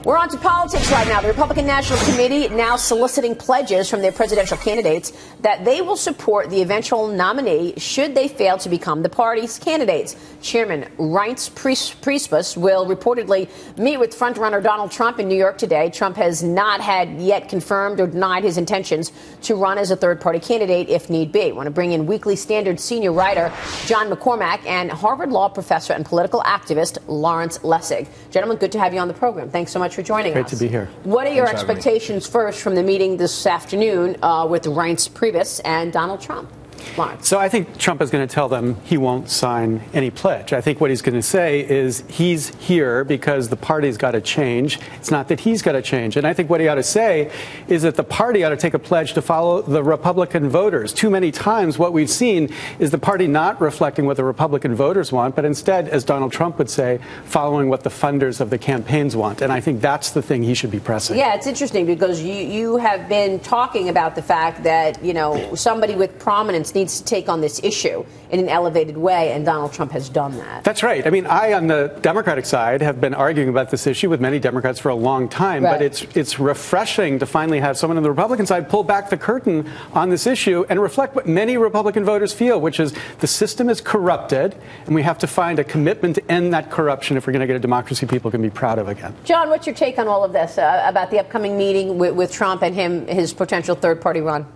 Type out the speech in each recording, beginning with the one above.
We're on to politics right now. The Republican National Committee now soliciting pledges from their presidential candidates that they will support the eventual nominee should they fail to become the party's candidates. Chairman Reince Priebus will reportedly meet with frontrunner Donald Trump in New York today. Trump has not had yet confirmed or denied his intentions to run as a third-party candidate if need be. I want to bring in Weekly Standard senior writer John McCormack and Harvard Law professor and political activist Lawrence Lessig. Gentlemen, good to have you on the program. Thanks so much for joining us. Great to be here. What are your expectations first from the meeting this afternoon with Reince Priebus and Donald Trump? Lawrence. So I think Trump is going to tell them he won't sign any pledge. I think what he's going to say is he's here because the party's got to change. It's not that he's got to change. And I think what he ought to say is that the party ought to take a pledge to follow the Republican voters. Too many times what we've seen is the party not reflecting what the Republican voters want, but instead, as Donald Trump would say, following what the funders of the campaigns want. And I think that's the thing he should be pressing. Yeah, it's interesting because you have been talking about the fact that, you know, somebody with prominence needs to take on this issue in an elevated way, and Donald Trump has done that. That's right. I mean, I, on the Democratic side, have been arguing about this issue with many Democrats for a long time, but it's refreshing to finally have someone on the Republican side pull back the curtain on this issue and reflect what many Republican voters feel, which is the system is corrupted, and we have to find a commitment to end that corruption if we're going to get a democracy people can be proud of again. John, what's your take on all of this, about the upcoming meeting with Trump and his potential third-party run?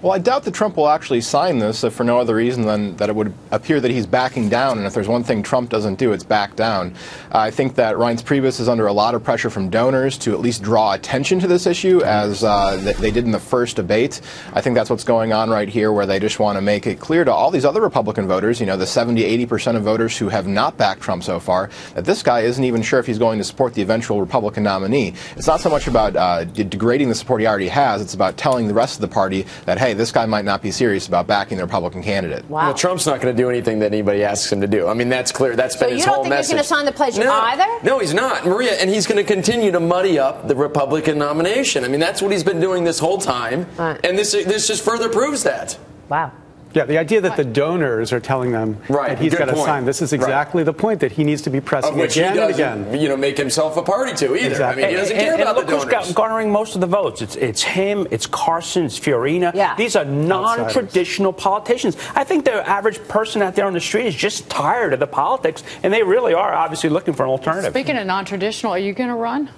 Well, I doubt that Trump will actually sign this for no other reason than that it would appear that he's backing down. And if there's one thing Trump doesn't do, it's back down. I think that Reince Priebus is under a lot of pressure from donors to at least draw attention to this issue, as they did in the first debate. I think that's what's going on right here, where they just want to make it clear to all these other Republican voters, you know, the 70–80% of voters who have not backed Trump so far, that this guy isn't even sure if he's going to support the eventual Republican nominee. It's not so much about degrading the support he already has. It's about telling the rest of the party that, hey, this guy might not be serious about backing the Republican candidate. Wow. Well, Trump's not going to do anything that anybody asks him to do. I mean, that's clear. That's been his whole message. So you don't think he's going to sign the pledge either? No, he's not, Maria. And he's going to continue to muddy up the Republican nomination. I mean, that's what he's been doing this whole time. Right. And this just further proves that. Wow. Yeah, the idea that the donors are telling them that he's got to sign. This is exactly the point that he needs to be pressing again and again. You know, make himself a party to either. Exactly. I mean, he doesn't care about the donors. Look who's garnering most of the votes. It's him, it's Carson, it's Fiorina. Yeah. These are non-traditional politicians. I think the average person out there on the street is just tired of the politics, and they really are obviously looking for an alternative. Speaking of non-traditional, are you going to run?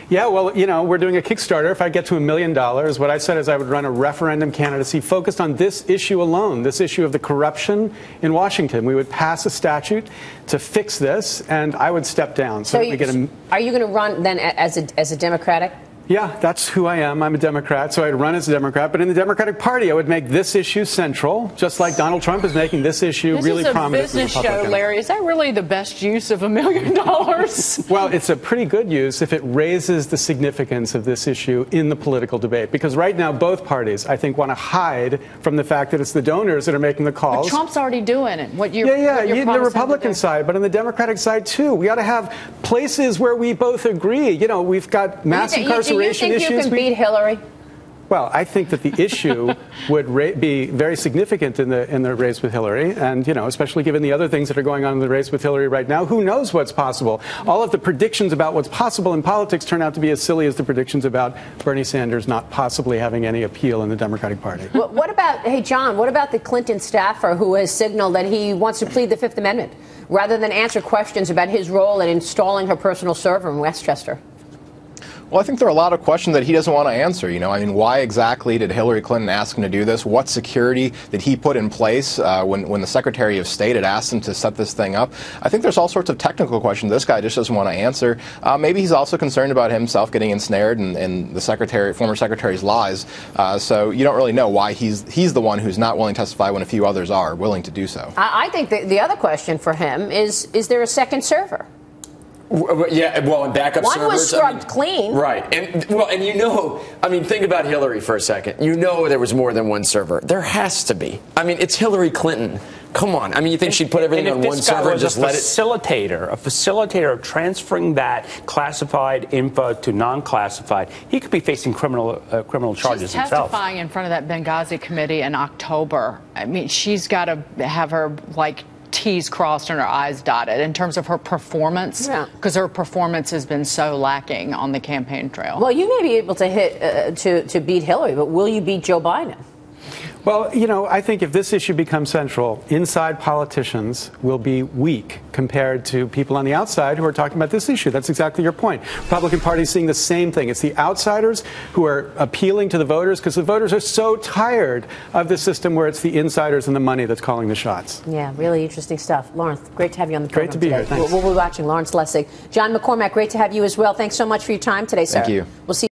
Yeah, well, you know, we're doing a Kickstarter. If I get to $1 million, what I said is I would run a referendum candidacy focused on this issue alone, this issue of the corruption in Washington. We would pass a statute to fix this, and I would step down. So are you going to run then as a Democratic? Yeah, that's who I am. I'm a Democrat, so I'd run as a Democrat. But in the Democratic Party, I would make this issue central, just like Donald Trump is making this issue really prominent. This is a business show, Larry. Is that really the best use of $1 million? Well, it's a pretty good use if it raises the significance of this issue in the political debate. Because right now, both parties, I think, want to hide from the fact that it's the donors that are making the calls. But Trump's already doing it. The Republican side, but on the Democratic side, too. We ought to have places where we both agree. You know, we've got mass incarceration. Do you think you can beat Hillary? Well, I think that the issue would be very significant in the race with Hillary, and you know, especially given the other things that are going on in the race with Hillary right now. Who knows what's possible? All of the predictions about what's possible in politics turn out to be as silly as the predictions about Bernie Sanders not possibly having any appeal in the Democratic Party. What about, hey John, what about the Clinton staffer who has signaled that he wants to plead the Fifth Amendment rather than answer questions about his role in installing her personal server in Westchester? Well, I think there are a lot of questions that he doesn't want to answer. You know, I mean, why exactly did Hillary Clinton ask him to do this? What security did he put in place when the Secretary of State had asked him to set this thing up? I think there's all sorts of technical questions this guy just doesn't want to answer. Maybe he's also concerned about himself getting ensnared in the former Secretary's lies. So you don't really know why he's the one who's not willing to testify when a few others are willing to do so. I think the other question for him is there a second server? Yeah, well, and backup servers. One was scrubbed clean. Right. And you know, I mean, think about Hillary for a second. You know there was more than one server. There has to be. I mean, it's Hillary Clinton. Come on. I mean, you think she'd put everything on one server and just let it... A facilitator of transferring that classified info to non-classified, he could be facing criminal charges himself. She's testifying in front of that Benghazi committee in October. I mean, she's got to have her, like, T's crossed and her I's dotted in terms of her performance, because her performance has been so lacking on the campaign trail. Well, you may be able to hit to beat Hillary, but will you beat Joe Biden? Well, you know, I think if this issue becomes central, inside politicians will be weak compared to people on the outside who are talking about this issue. That's exactly your point. Republican Party is seeing the same thing. It's the outsiders who are appealing to the voters because the voters are so tired of the system where it's the insiders and the money that's calling the shots. Yeah, really interesting stuff. Lawrence, great to have you on the program Great to be today. here. Thanks. We'll be watching. Lawrence Lessig. John McCormack, great to have you as well. Thanks so much for your time today, sir. Thank you. We'll see